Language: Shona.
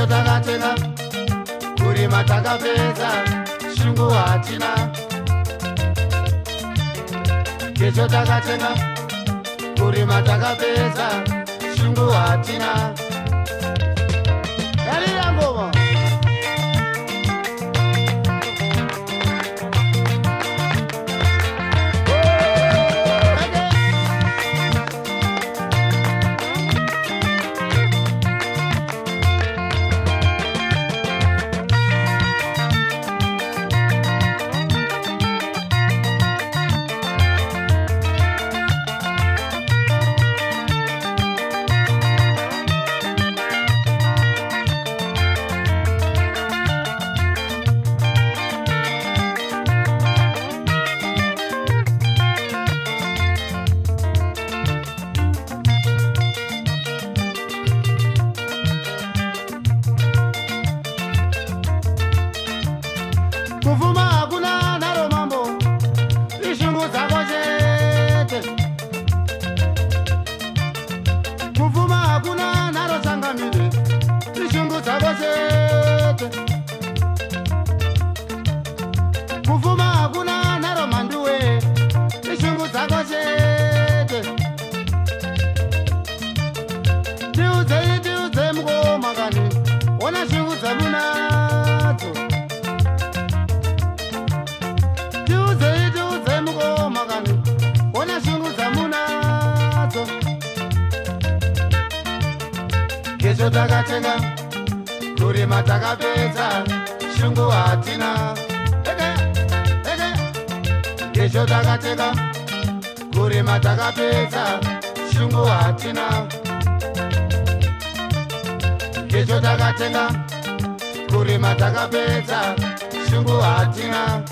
kesho takatenga kurima takapedza shungu hatina kesho takatenga kurima takapedza shungu hatina yarira ngoma Kupfuma hakuna Nharo mambo ishungu dzako chete Kupfuma hakuna Nharo tsangamire ishungu dzako chete Kupfuma hakuna Nharo manduwe ishungu dzako chete tiudze mukomangani ona shungu dzamunadzo tiudze mukomangani ona shungu dzamunadzo kesho takatenga kurima takapedza shungu hatina kesho takatenga kurima takapedza shungu hatina kesho takatenga kurima takapedza shungu hatina